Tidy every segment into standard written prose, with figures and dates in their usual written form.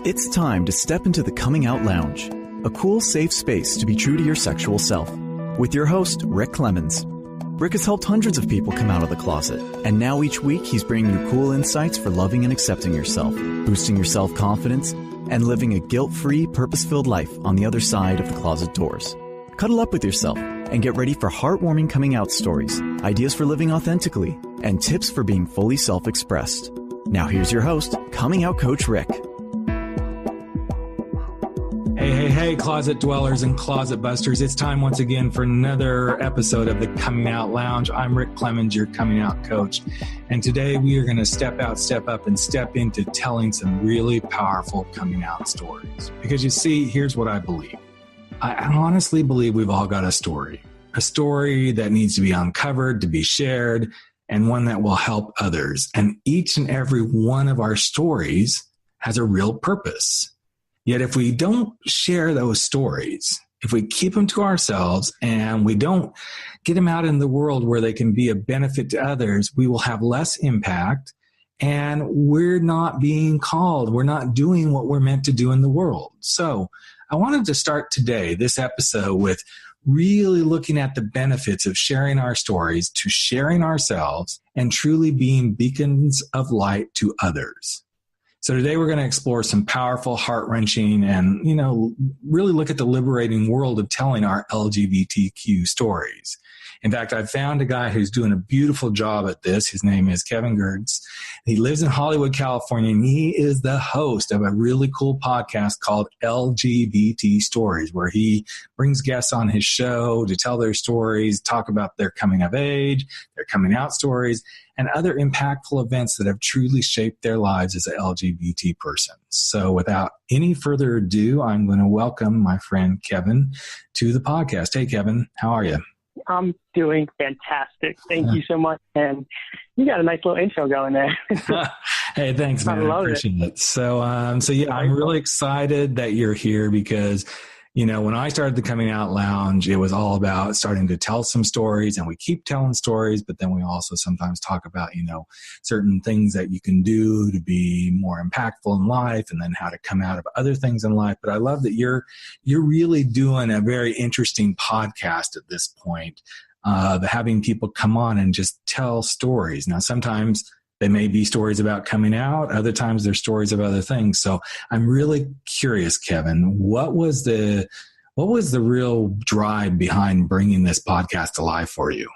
It's time to step into the Coming Out Lounge, a cool, safe space to be true to your sexual self. With your host, Rick Clemens. Rick has helped hundreds of people come out of the closet, and now each week he's bringing you cool insights for loving and accepting yourself, boosting your self-confidence, and living a guilt-free, purpose-filled life on the other side of the closet doors. Cuddle up with yourself and get ready for heartwarming coming out stories, ideas for living authentically, and tips for being fully self-expressed. Now here's your host, Coming Out Coach Rick. Hey, closet dwellers and closet busters. It's time once again for another episode of the Coming Out Lounge. I'm Rick Clemens, your coming out coach. And today we are going to step out, step up, and step into telling some really powerful coming out stories. Because you see, here's what I believe. I honestly believe we've all got a story that needs to be uncovered, to be shared, and one that will help others. And each and every one of our stories has a real purpose. Yet if we don't share those stories, if we keep them to ourselves and we don't get them out in the world where they can be a benefit to others, we will have less impact and we're not being called. We're not doing what we're meant to do in the world. So I wanted to start today, this episode, with really looking at the benefits of sharing our stories, to sharing ourselves, and truly being beacons of light to others. So today we're going to explore some powerful, heart-wrenching, and, really look at the liberating world of telling our LGBTQ stories. In fact, I found a guy who's doing a beautiful job at this. His name is Gerdes. He lives in Hollywood, California, and he is the host of a really cool podcast called LGBT Stories, where he brings guests on his show to tell their stories, talk about their coming of age, their coming out stories, and other impactful events that have truly shaped their lives as an LGBT person. So without any further ado, I'm going to welcome my friend Kevin to the podcast. Hey, Kevin, how are you? I'm doing fantastic. Thank you so much. And you got a nice little intro going there. Hey, thanks, man. I appreciate it. So yeah, I'm really excited that you're here because, when I started the Coming Out Lounge, it was all about starting to tell some stories, and we keep telling stories, but then we also sometimes talk about, certain things that you can do to be more impactful in life, and then how to come out of other things in life. But I love that you're really doing a very interesting podcast at this point, having people come on and just tell stories. Now, sometimes they may be stories about coming out. Other times they're stories of other things. So I'm really curious, Kevin, what was the real drive behind bringing this podcast to life for you?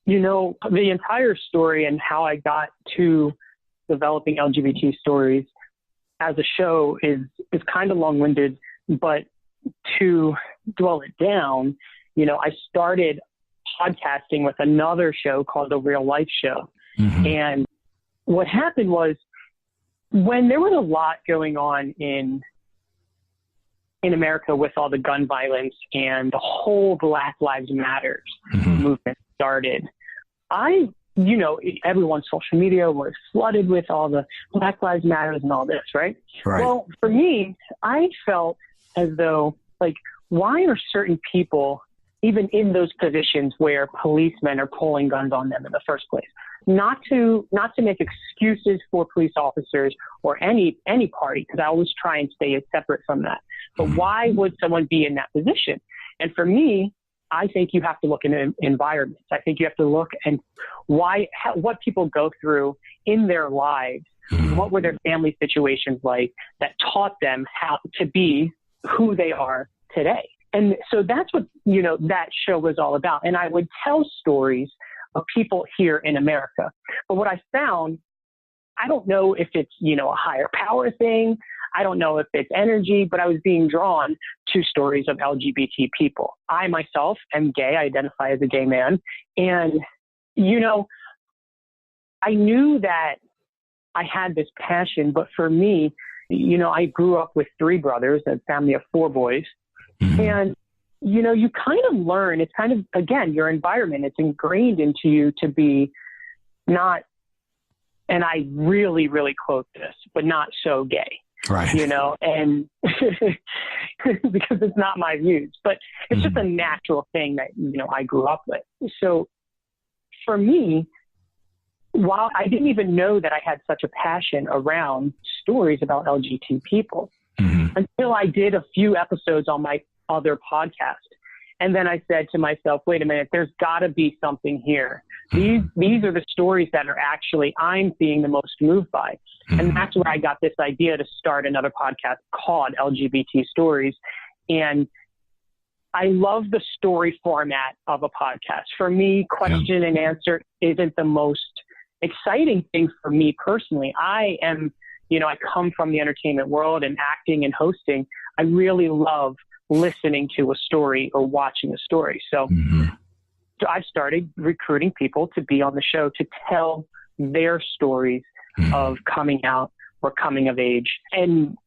The entire story and how I got to developing LGBT Stories as a show is kind of long-winded, but to dwell it down, I started podcasting with another show called The Real Life Show. Mm-hmm. And what happened was, when there was a lot going on in America with all the gun violence and the whole Black Lives Matter movement started, everyone's social media was flooded with all the Black Lives Matters and all this, right? Well, for me, I felt as though, why are certain people even in those positions where policemen are pulling guns on them in the first place? Not to make excuses for police officers or any party, because I always try and stay separate from that. But why would someone be in that position? And for me, I think you have to look in environments. I think you have to look and what people go through in their lives. What were their family situations like that taught them how to be who they are today? And so that's what, that show was all about. And I would tell stories of people here in America. But what I found, I don't know if it's, a higher power thing. I don't know if it's energy, but I was being drawn to stories of LGBT people. I myself am gay. I identify as a gay man. And, I knew that I had this passion, but for me, I grew up with 3 brothers, a family of 4 boys. And, you kind of learn, it's kind of, again, your environment, it's ingrained into you to be not, and I really, really quote this, but not so gay. Right. And because it's not my views, but it's just a natural thing that, I grew up with. So for me, while I didn't even know that I had such a passion around stories about LGBT people until I did a few episodes on my other podcast. And then I said to myself, wait a minute, there's got to be something here. These are the stories that are actually I'm being the most moved by. And that's where I got this idea to start another podcast called LGBT Stories. And I love the story format of a podcast. For me, question and answer isn't the most exciting thing for me personally. I am, I come from the entertainment world and acting and hosting. I really love listening to a story or watching a story. So I started recruiting people to be on the show to tell their stories of coming out or coming of age. And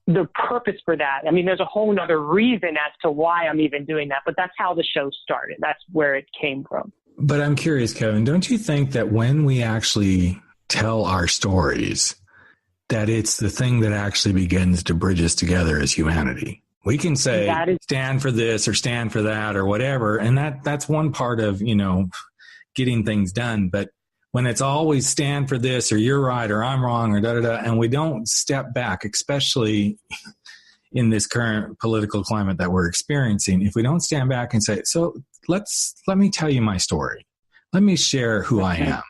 the purpose for that, I mean, there's a whole nother reason as to why I'm even doing that, but that's how the show started. That's where it came from. But I'm curious, Kevin, don't you think that when we actually tell our stories, that it's the thing that actually begins to bridge us together as humanity? We can say stand for this or stand for that or whatever. And that's one part of, getting things done. But when it's always stand for this or you're right or I'm wrong or da-da-da, and we don't step back, especially in this current political climate that we're experiencing, if we don't stand back and say, so let me tell you my story. Let me share who I am.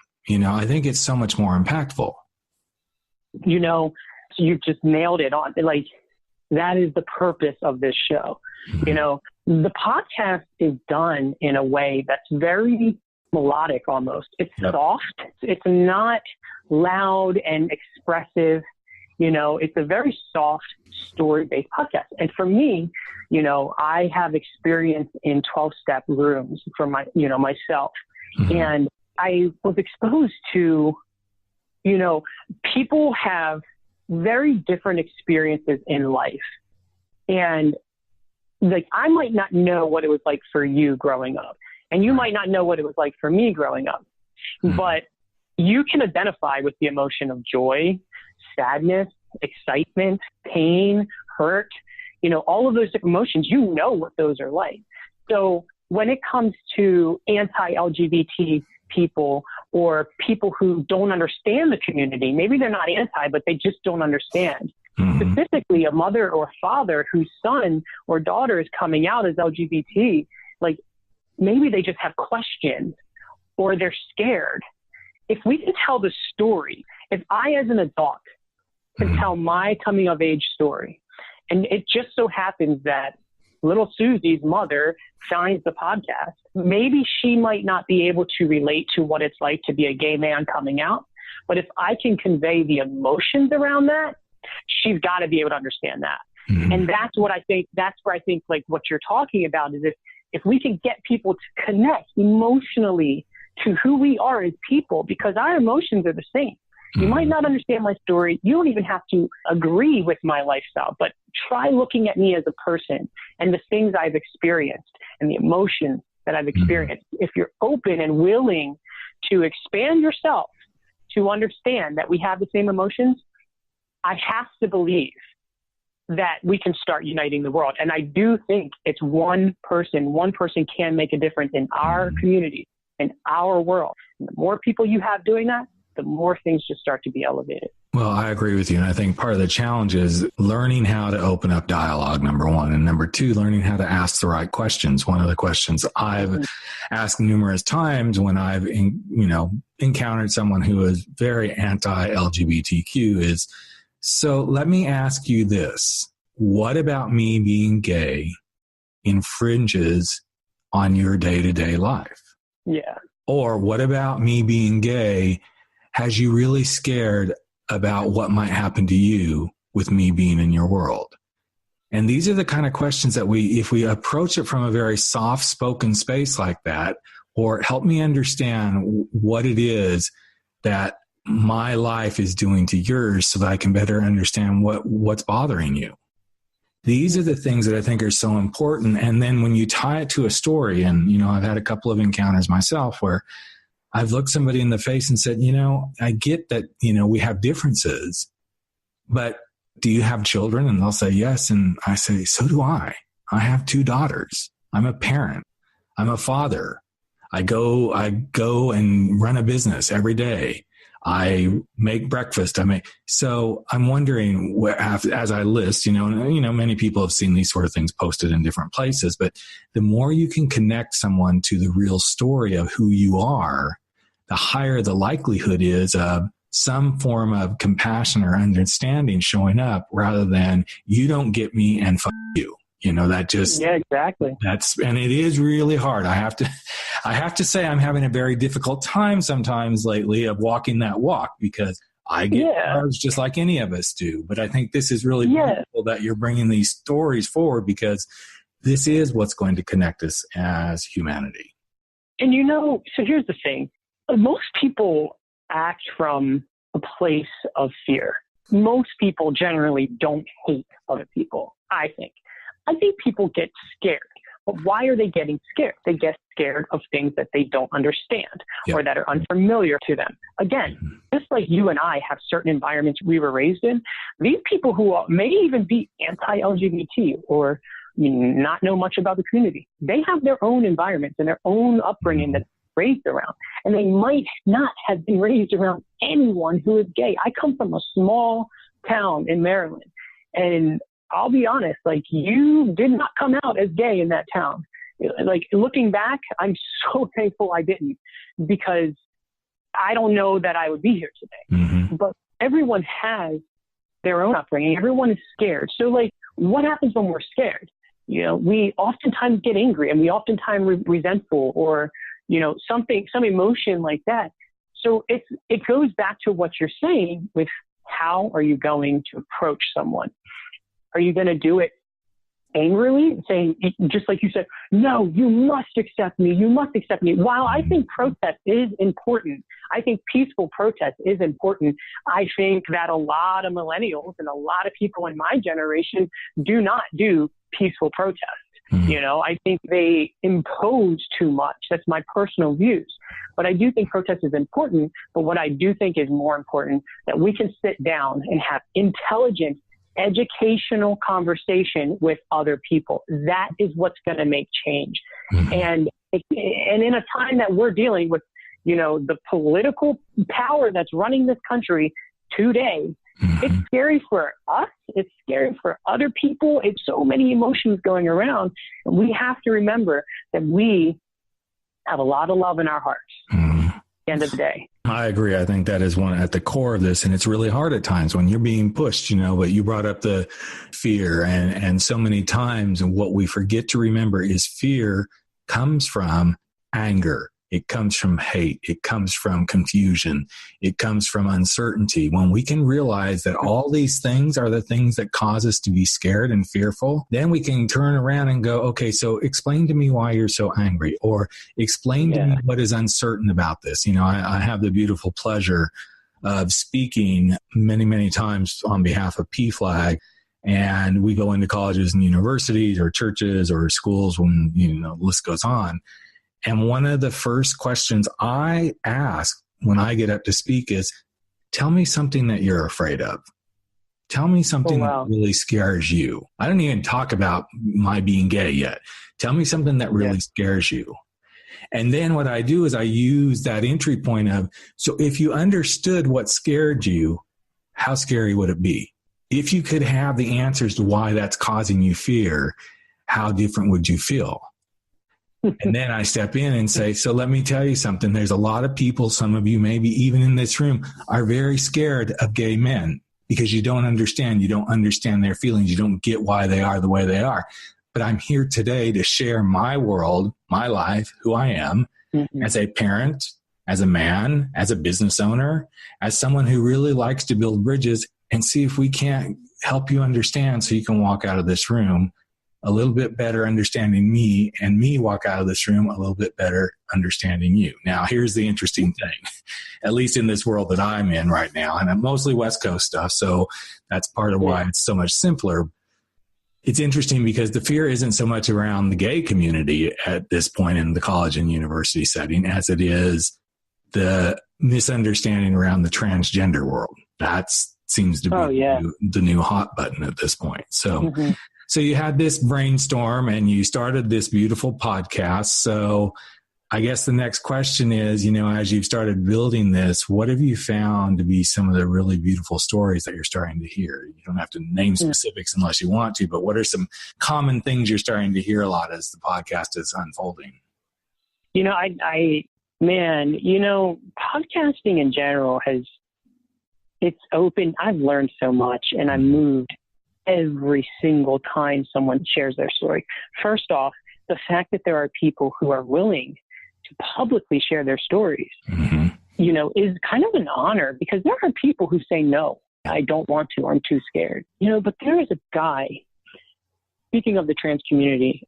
I think it's so much more impactful. You just nailed it on. Like, that is the purpose of this show. The podcast is done in a way that's very melodic almost. It's soft. It's not loud and expressive. It's a very soft story-based podcast. And for me, I have experience in 12-step rooms for myself. And I was exposed to, people have very different experiences in life. And like, I might not know what it was like for you growing up, and you might not know what it was like for me growing up, but you can identify with the emotion of joy, sadness, excitement, pain, hurt, all of those different emotions, what those are like. So when it comes to anti-LGBT people or people who don't understand the community, maybe they're not anti, but they just don't understand. Specifically, a mother or father whose son or daughter is coming out as LGBT, like maybe they just have questions or they're scared. If we can tell the story, if I as an adult can tell my coming of age story, and it just so happens that little Susie's mother finds the podcast, maybe she might not be able to relate to what it's like to be a gay man coming out. But if I can convey the emotions around that, she's got to be able to understand that. And that's where I think like what you're talking about is if we can get people to connect emotionally to who we are as people, because our emotions are the same. You might not understand my story. You don't even have to agree with my lifestyle, but try looking at me as a person and the things I've experienced and the emotions that I've experienced. If you're open and willing to expand yourself to understand that we have the same emotions, I have to believe that we can start uniting the world. And I do think it's one person can make a difference in our community, in our world. And the more people you have doing that, the more things just start to be elevated. Well, I agree with you. And I think part of the challenge is learning how to open up dialogue, number one. And number two, learning how to ask the right questions. One of the questions I've asked numerous times when I've, encountered someone who is very anti-LGBTQ is, so let me ask you this. What about me being gay infringes on your day-to-day life? Yeah. Or what about me being gay has you really scared about what might happen to you with me being in your world? And these are the kind of questions that if we approach it from a very soft-spoken space like that, or help me understand what it is that my life is doing to yours so that I can better understand what's bothering you. These are the things that I think are so important. And then when you tie it to a story, and, I've had a couple of encounters myself where I've looked somebody in the face and said, I get that, we have differences, but do you have children? And they'll say, yes. And I say, so do I. I have 2 daughters. I'm a parent. I'm a father. I go and run a business every day. I make breakfast. So I'm wondering as I list, many people have seen these sort of things posted in different places, but the more you can connect someone to the real story of who you are, the higher the likelihood is of some form of compassion or understanding showing up rather than you don't get me and fuck you. Yeah, exactly. And it is really hard. I have to say I'm having a very difficult time sometimes lately of walking that walk because I get nerves just like any of us do. But I think this is really beautiful that you're bringing these stories forward because this is what's going to connect us as humanity. And so here's the thing. Most people act from a place of fear. Most people generally don't hate other people, I think. I think people get scared. But why are they getting scared? They get scared of things that they don't understand or that are unfamiliar to them. Again, just like you and I have certain environments we were raised in, these people who may even be anti-LGBT or not know much about the community, they have their own environments and their own upbringing that's raised around. And they might not have been raised around anyone who is gay. I come from a small town in Maryland, and I'll be honest, you did not come out as gay in that town. Looking back, I'm so thankful I didn't, because I don't know that I would be here today. Mm-hmm. But everyone has their own upbringing. Everyone is scared. So what happens when we're scared? We oftentimes get angry and we oftentimes resentful or, some emotion like that. So it goes back to what you're saying with how are you going to approach someone? Are you going to do it angrily, saying, just like you said, no, you must accept me. You must accept me. While I think protest is important, I think peaceful protest is important. I think that a lot of millennials and a lot of people in my generation do not do peaceful protest. Mm-hmm. I think they impose too much. That's my personal views. But I do think protest is important. But what I do think is more important, that we can sit down and have intelligent, educational conversation with other people. That is what's going to make change. Mm-hmm. And in a time that we're dealing with, the political power that's running this country today, mm-hmm. It's scary for us. It's scary for other people. It's so many emotions going around. And we have to remember that we have a lot of love in our hearts. Mm-hmm. At the end of the day. I agree. I think that is one at the core of this. And it's really hard at times when you're being pushed, but you brought up the fear and so many times. And what we forget to remember is fear comes from anger. It comes from hate. It comes from confusion. It comes from uncertainty. When we can realize that all these things are the things that cause us to be scared and fearful, then we can turn around and go, okay, so explain to me why you're so angry, or explain to me what is uncertain about this. I have the beautiful pleasure of speaking many, many times on behalf of PFLAG. And we go into colleges and universities or churches or schools when, the list goes on. And one of the first questions I ask when I get up to speak is, tell me something that you're afraid of. Tell me something that really scares you. I don't even talk about my being gay yet. Tell me something that really scares you. And then what I do is I use that entry point of, so if you understood what scared you, how scary would it be? If you could have the answers to why that's causing you fear, how different would you feel? And then I step in and say, so let me tell you something. There's a lot of people, some of you maybe even in this room, are very scared of gay men because you don't understand. You don't understand their feelings. You don't get why they are the way they are. But I'm here today to share my world, my life, who I am as a parent, as a man, as a business owner, as someone who really likes to build bridges, and see if we can't help you understand so you can walk out of this room a little bit better understanding me, and me walk out of this room a little bit better understanding you. Now, here's the interesting thing, at least in this world that I'm in right now, and I'm mostly West Coast stuff, so that's part of why it's so much simpler. It's interesting because the fear isn't so much around the gay community at this point in the college and university setting as it is the misunderstanding around the transgender world. That seems to be the new hot button at this point. So, So you had this brainstorm and you started this beautiful podcast. So I guess the next question is, as you've started building this, what have you found to be some of the really beautiful stories that you're starting to hear? You don't have to name specifics unless you want to, but what are some common things you're starting to hear a lot as the podcast is unfolding? Podcasting in general it's open. I've learned so much, and I'm moved every single time someone shares their story. First off, the fact that there are people who are willing to publicly share their stories, is kind of an honor, because there are people who say, no, I don't want to, I'm too scared. But there is a guy, speaking of the trans community,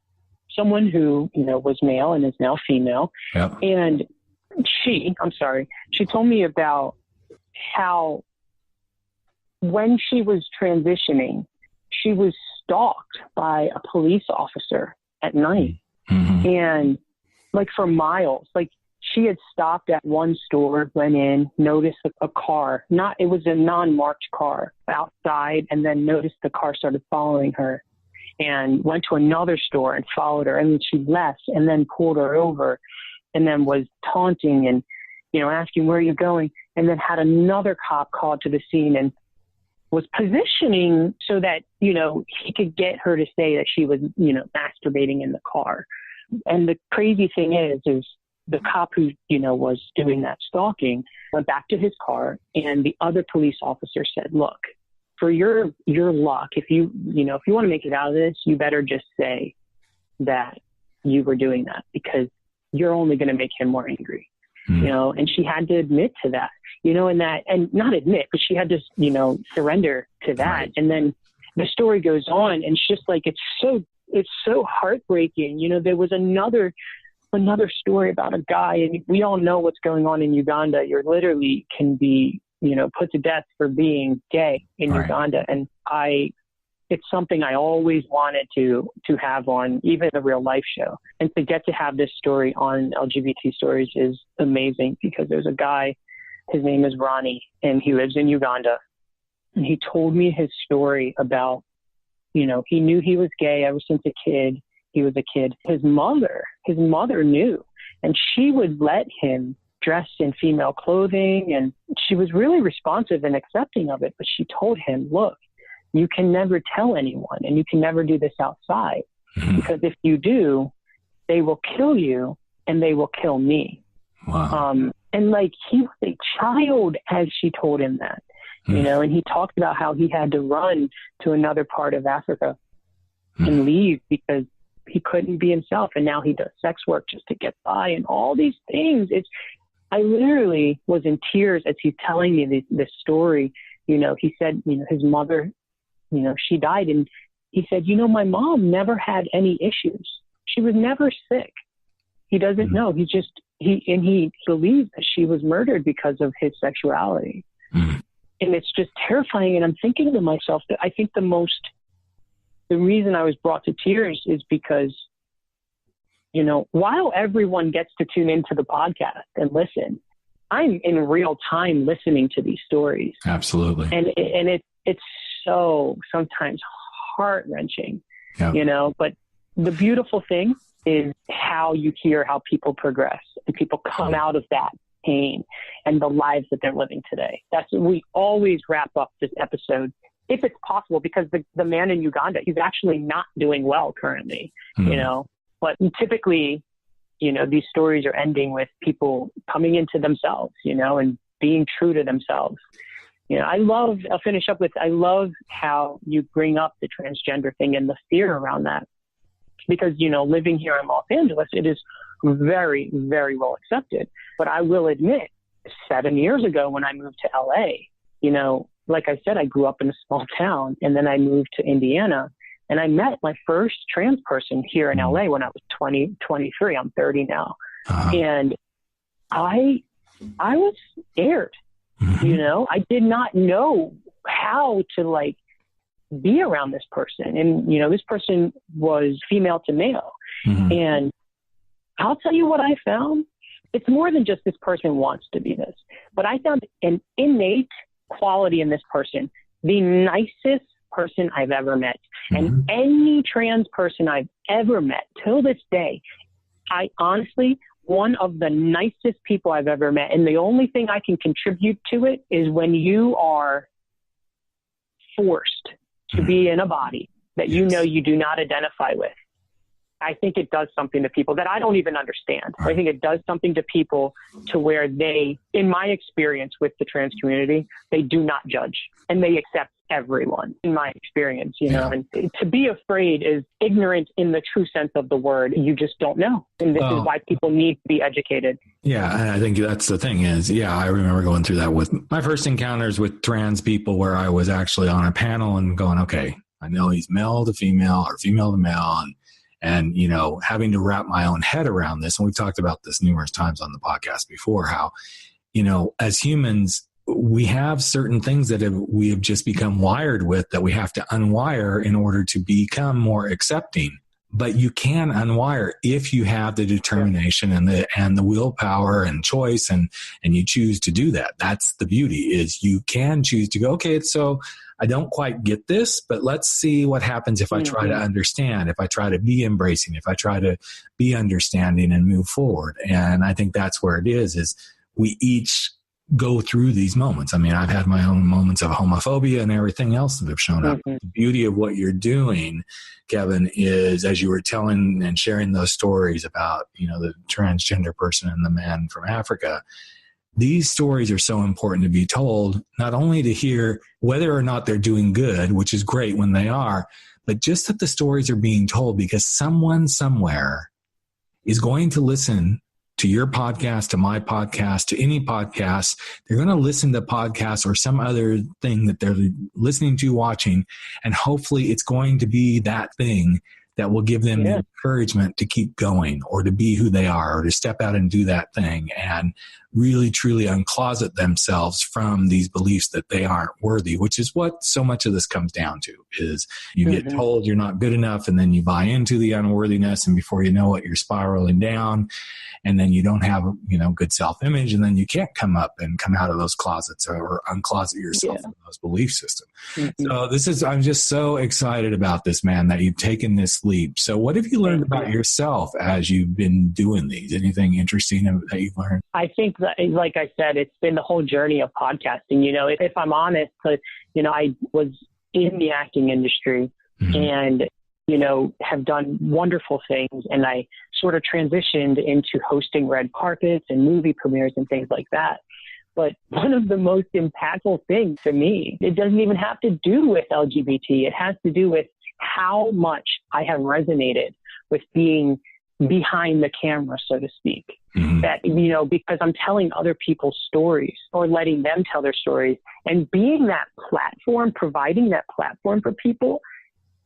someone who, was male and is now female. Yep. And she told me about how when she was transitioning, she was stalked by a police officer at night. And for miles, she had stopped at one store, went in, noticed a car, it was a non-marked car outside, and then noticed the car started following her, and went to another store and followed her. And then she left and then pulled her over, and then was taunting and, asking, where are you going? And then had another cop called to the scene and was positioning so that, he could get her to say that she was, masturbating in the car. And the crazy thing is the cop who, was doing that stalking went back to his car, and the other police officer said, look, for your luck, if you want to make it out of this, you better just say that you were doing that, because you're only going to make him more angry. And she had to admit to that, and not admit, but she had to, surrender to that. Right. And then the story goes on, and it's just it's so heartbreaking. There was another story about a guy, and we all know what's going on in Uganda. You literally can be, put to death for being gay in Uganda. And it's something I always wanted to have on even a real life show. And to get to have this story on LGBT Stories is amazing, because there's a guy, his name is Ronnie, and he lives in Uganda. And he told me his story about, he knew he was gay ever since he was a kid. His mother knew, and she would let him dress in female clothing, and she was really responsive and accepting of it. But she told him, look, you can never tell anyone, and you can never do this outside, because if you do, they will kill you and they will kill me. Wow. And he was a child as she told him that, and he talked about how he had to run to another part of Africa and leave because he couldn't be himself. And now he does sex work just to get by and all these things. I literally was in tears as he's telling me this story. He said, his mother, she died, and he said, my mom never had any issues. She was never sick. He doesn't know. He believes that she was murdered because of his sexuality. And it's just terrifying. And I'm thinking to myself that I think the reason I was brought to tears is because, while everyone gets to tune into the podcast and listen, I'm in real time listening to these stories. Absolutely. And it's so sometimes heart-wrenching, but the beautiful thing is how you hear how people progress and people come out of that pain and the lives that they're living today. We always wrap up this episode, if it's possible, because the man in Uganda, he's actually not doing well currently, but typically, these stories are ending with people coming into themselves, and being true to themselves. I'll finish up with, I love how you bring up the transgender thing and the fear around that, because, living here in Los Angeles, it is very, very well accepted. But I will admit, 7 years ago when I moved to LA, like I said, I grew up in a small town, and then I moved to Indiana, and I met my first trans person here in LA when I was 23. I'm 30 now. And I was scared. I did not know how to be around this person. And, this person was female to male. And I'll tell you what I found. It's more than just this person wants to be this, but I found an innate quality in this person, the nicest person I've ever met. And any trans person I've ever met till this day, I honestly one of the nicest people I've ever met. And the only thing I can contribute to it is when you are forced to be in a body that you know you do not identify with. I think it does something to people that I don't even understand. Right. I think it does something to people to where they, in my experience with the trans community, they do not judge and they accept everyone, in my experience, you know. And to be afraid is ignorant in the true sense of the word. You just don't know. And this is why people need to be educated. Yeah, and I think that's the thing is, I remember going through that with my first encounters with trans people where I was actually on a panel and going, okay, I know he's male to female or female to male, and you know, having to wrap my own head around this. And we've talked about this numerous times on the podcast before, how, you know, as humans, we have certain things that we have just become wired with that we have to unwire in order to become more accepting. But you can unwire if you have the determination and the willpower and choice, and you choose to do that. That's the beauty, is you can choose to go, okay, so I don't quite get this, but let's see what happens if I try to understand, if I try to be embracing, if I try to be understanding and move forward. And I think that's where it is we each go through these moments. I mean, I've had my own moments of homophobia and everything else that have shown up. The beauty of what you're doing, Kevin, is as you were telling and sharing those stories about, you know, the transgender person and the man from Africa, these stories are so important to be told, not only to hear whether or not they're doing good, which is great when they are, but just that the stories are being told because someone somewhere is going to listen to your podcast, to my podcast, to any podcast. They're going to listen to podcasts or some other thing that they're listening to, watching, and hopefully it's going to be that thing that will give them the encouragement to keep going or to be who they are or to step out and do that thing and really, truly uncloset themselves from these beliefs that they aren't worthy, which is what so much of this comes down to, is you get told you're not good enough and then you buy into the unworthiness, and before you know it, you're spiraling down, and then you don't have, you know, good self-image, and then you can't come out of those closets or uncloset yourself from those belief systems. So I'm just so excited about this, man, that you've taken this leap. So what have you learned about yourself as you've been doing these? Anything interesting that you've learned? I think that, like I said, it's been the whole journey of podcasting. You know, if I'm honest, you know, I was in the acting industry and, you know, have done wonderful things. And I sort of transitioned into hosting red carpets and movie premieres and things like that. But one of the most impactful things to me, it doesn't even have to do with LGBT. It has to do with how much I have resonated with being behind the camera, so to speak. That, you know, because I'm telling other people's stories or letting them tell their stories, and being that platform, providing that platform for people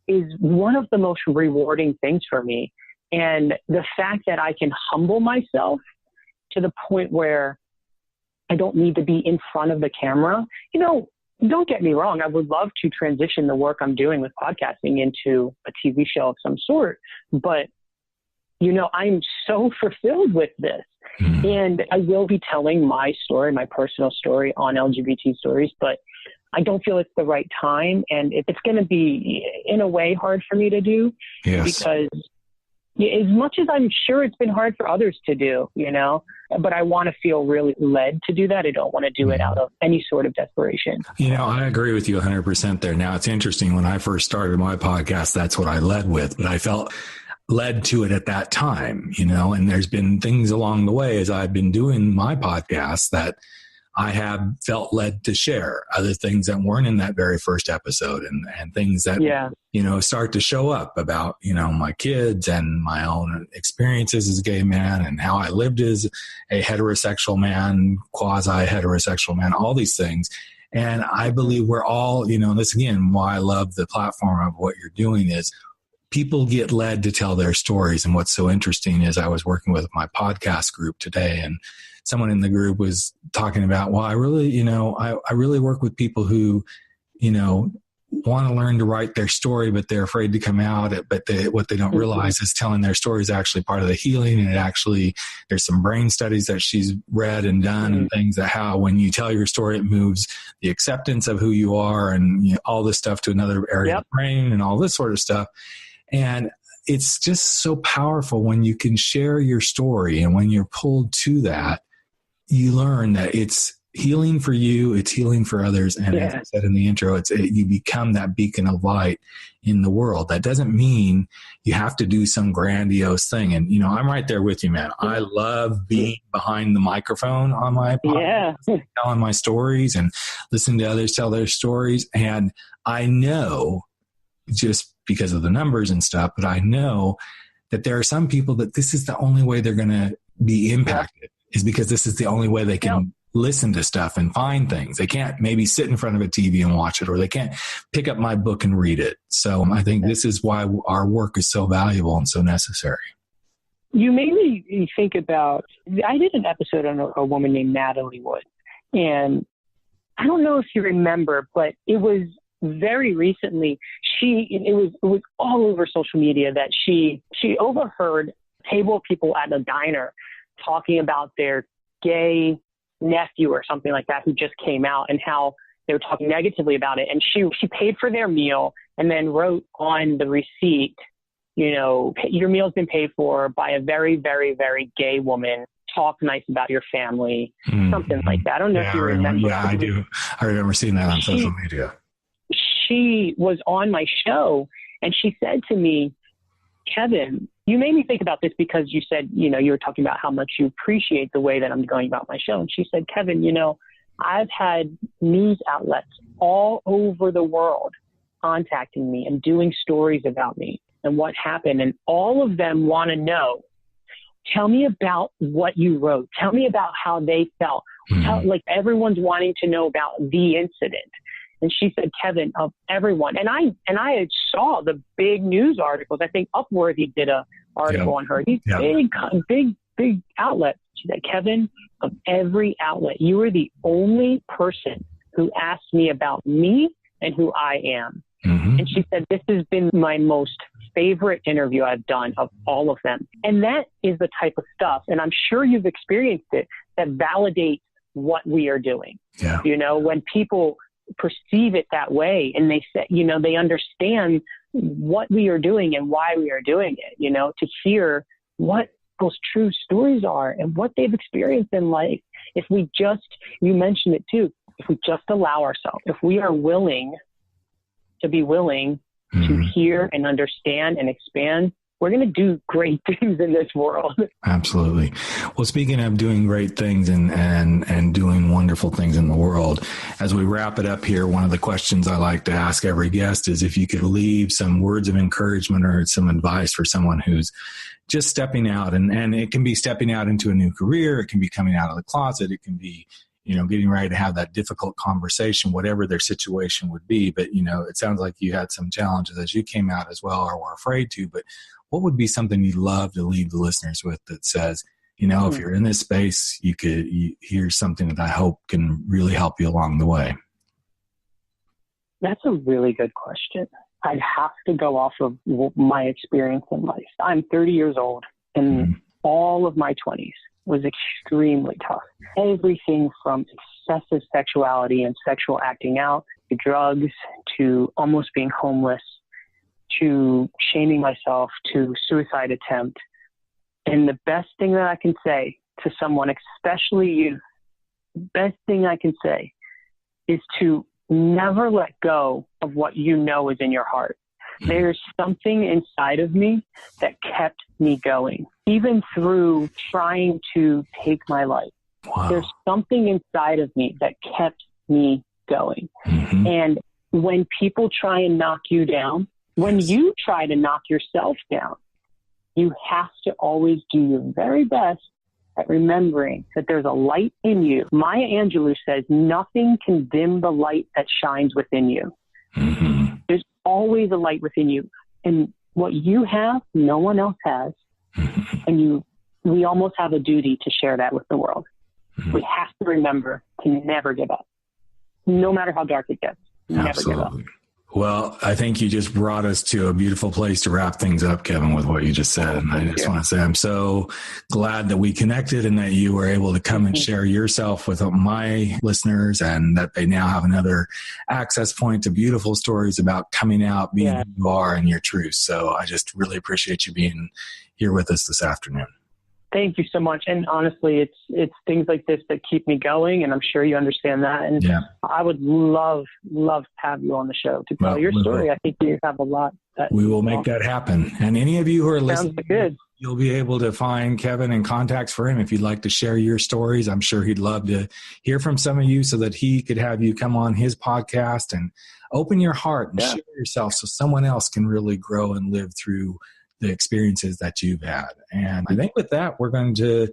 is one of the most rewarding things for me. And the fact that I can humble myself to the point where I don't need to be in front of the camera. You know, don't get me wrong. I would love to transition the work I'm doing with podcasting into a TV show of some sort, but you know, I'm so fulfilled with this. And I will be telling my story, my personal story on LGBT Stories, but I don't feel it's the right time. And it's going to be, in a way, hard for me to do because as much as I'm sure it's been hard for others to do, you know, but I want to feel really led to do that. I don't want to do it out of any sort of desperation. You know, I agree with you 100% there. Now, it's interesting. When I first started my podcast, that's what I led with, but I felt led to it at that time, you know, and there's been things along the way as I've been doing my podcast that I have felt led to share other things that weren't in that very first episode, and things that, you know, start to show up about, you know, my kids and my own experiences as a gay man and how I lived as a heterosexual man, quasi-heterosexual man, all these things. And I believe we're all, you know, this again, why I love the platform of what you're doing is people get led to tell their stories. And what's so interesting is I was working with my podcast group today, and someone in the group was talking about, well, I really, you know, I really work with people who, you know, want to learn to write their story, but they're afraid to come out. But what they don't realize is telling their story is actually part of the healing. And it actually, there's some brain studies that she's read and done and things that how when you tell your story, it moves the acceptance of who you are and, you know, all this stuff to another area of the brain and all this sort of stuff. And it's just so powerful when you can share your story. And when you're pulled to that, you learn that it's healing for you, it's healing for others. And as I said in the intro, you become that beacon of light in the world. That doesn't mean you have to do some grandiose thing. And, I'm right there with you, man. I love being behind the microphone on my podcast, telling my stories and listening to others tell their stories. And I know, just because of the numbers and stuff, but I know that there are some people that this is the only way they're going to be impacted, is because this is the only way they can listen to stuff and find things. They can't maybe sit in front of a TV and watch it, or they can't pick up my book and read it. So I think this is why our work is so valuable and so necessary. You made me think about, I did an episode on a woman named Natalie Wood. And I don't know if you remember, but it was very recently, it was all over social media that she overheard a table of people at a diner talking about their gay nephew or something like that who just came out, and how they were talking negatively about it. And she paid for their meal and then wrote on the receipt, your meal's been paid for by a very, very, very gay woman. Talk nice about your family, something like that. I don't know if you remember. Yeah, I do. I remember seeing that on social media. She was on my show, and she said to me, Kevin, you made me think about this because you said, you were talking about how much you appreciate the way that I'm going about my show. And she said, Kevin, I've had news outlets all over the world contacting me and doing stories about me and what happened. And all of them want to know, tell me about what you wrote. Tell me about how they felt. Like everyone's wanting to know about the incident. And she said, Kevin, of everyone. And I saw the big news articles. I think Upworthy did an article on her. These big outlets. She said, Kevin, of every outlet, you are the only person who asked me about me and who I am. And she said, this has been my most favorite interview I've done of all of them. And that is the type of stuff, and I'm sure you've experienced it, that validates what we are doing. Yeah. When people perceive it that way, and they say, they understand what we are doing and why we are doing it, to hear what those true stories are and what they've experienced in life. If we just, you mentioned it too, if we just allow ourselves, if we are willing to hear and understand and expand, we're going to do great things in this world. Absolutely. Well, speaking of doing great things and doing wonderful things in the world, as we wrap it up here, one of the questions I like to ask every guest is if you could leave some words of encouragement or some advice for someone who's just stepping out, and it can be stepping out into a new career. It can be coming out of the closet. It can be, getting ready to have that difficult conversation, whatever their situation would be. But, it sounds like you had some challenges as you came out as well, or were afraid to. But what would be something you'd love to leave the listeners with that says, if you're in this space, here's something that I hope can really help you along the way? That's a really good question. I'd have to go off of my experience in life. I'm 30 years old, and all of my 20s was extremely tough. Everything from excessive sexuality and sexual acting out, to drugs, to almost being homeless, to shaming myself, to suicide attempt. And the best thing that I can say to someone, especially you, best thing I can say is to never let go of what you know is in your heart. There's something inside of me that kept me going, even through trying to take my life. Wow. There's something inside of me that kept me going. And when people try and knock you down, when you try to knock yourself down, you have to always do your very best at remembering that there's a light in you. Maya Angelou says, nothing can dim the light that shines within you. There's always a light within you. And what you have, no one else has. And we almost have a duty to share that with the world. We have to remember to never give up. No matter how dark it gets, never give up. Well, I think you just brought us to a beautiful place to wrap things up, Kevin, with what you just said. And I just want to say I'm so glad that we connected and that you were able to come and share yourself with my listeners, and that they now have another access point to beautiful stories about coming out, being who you are and your truth. So I just really appreciate you being here with us this afternoon. Thank you so much. And honestly, it's things like this that keep me going, and I'm sure you understand that. And I would love to have you on the show to tell your story. I think you have a lot. We will make that happen. And any of you who are listening, good. You'll be able to find Kevin and contacts for him if you'd like to share your stories. I'm sure he'd love to hear from some of you so that he could have you come on his podcast and open your heart and share yourself so someone else can really grow and live through the experiences that you've had. And I think with that, we're going to,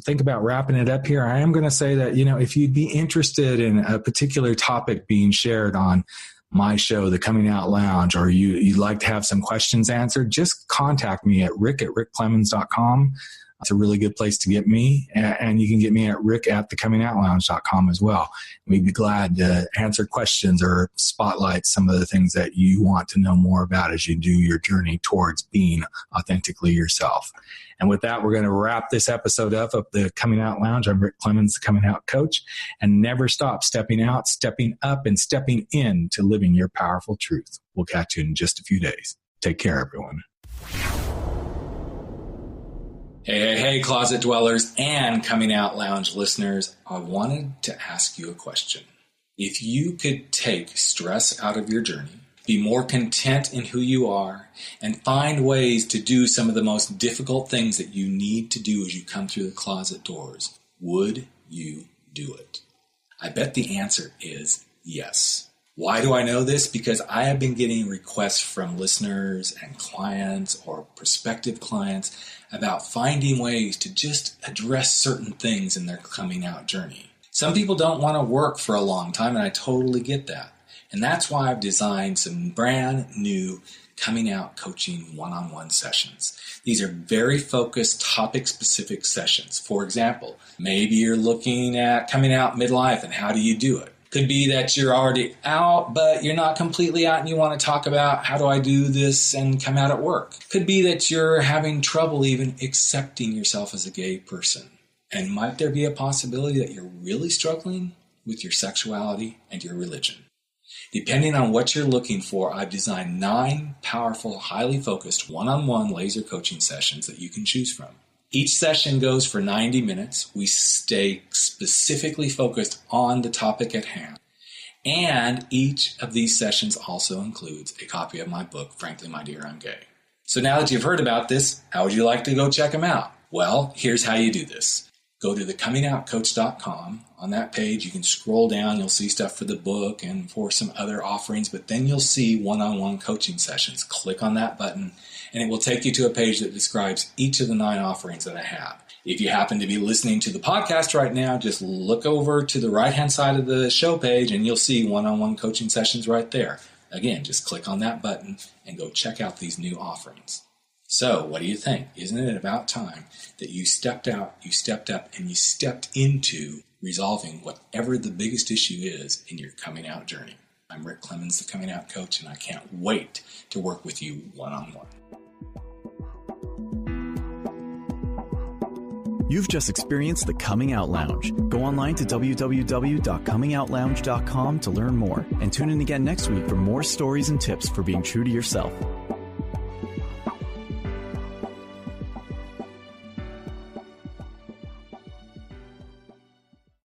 think about wrapping it up here. I am going to say that, if you'd be interested in a particular topic being shared on my show, The Coming Out Lounge, or you'd like to have some questions answered, just contact me at rick@rickclemens.com. It's a really good place to get me. And you can get me at rick@thecomingoutlounge.com as well. We'd be glad to answer questions or spotlight some of the things that you want to know more about as you do your journey towards being authentically yourself. And with that, we're going to wrap this episode up of The Coming Out Lounge. I'm Rick Clemens, the Coming Out Coach, and never stop stepping out, stepping up, and stepping in to living your powerful truth. We'll catch you in just a few days. Take care, everyone. Hey, Closet Dwellers and Coming Out Lounge listeners, I wanted to ask you a question. If you could take stress out of your journey, be more content in who you are, and find ways to do some of the most difficult things that you need to do as you come through the closet doors, would you do it? I bet the answer is yes. Why do I know this? Because I have been getting requests from listeners and clients or prospective clients about finding ways to just address certain things in their coming out journey. Some people don't want to work for a long time, and I totally get that. And that's why I've designed some brand new coming out coaching one-on-one sessions. These are very focused, topic-specific sessions. For example, maybe you're looking at coming out midlife and how do you do it? Could be that you're already out, but you're not completely out and you want to talk about how do I do this and come out at work. Could be that you're having trouble even accepting yourself as a gay person. And might there be a possibility that you're really struggling with your sexuality and your religion? Depending on what you're looking for, I've designed 9 powerful, highly focused one-on-one laser coaching sessions that you can choose from. Each session goes for 90 minutes. We stay specifically focused on the topic at hand. And each of these sessions also includes a copy of my book, Frankly, My Dear, I'm Gay. So now that you've heard about this, how would you like to go check them out? Well, here's how you do this. Go to thecomingoutcoach.com. On that page, you can scroll down. You'll see stuff for the book and for some other offerings, but then you'll see one-on-one coaching sessions. Click on that button, and it will take you to a page that describes each of the 9 offerings that I have. If you happen to be listening to the podcast right now, just look over to the right-hand side of the show page, and you'll see one-on-one coaching sessions right there. Again, just click on that button and go check out these new offerings. So, what do you think? Isn't it about time that you stepped out, you stepped up, and you stepped into resolving whatever the biggest issue is in your coming out journey? I'm Rick Clemens, the Coming Out Coach, and I can't wait to work with you one-on-one. You've just experienced the Coming Out Lounge. Go online to www.comingoutlounge.com to learn more, and tune in again next week for more stories and tips for being true to yourself.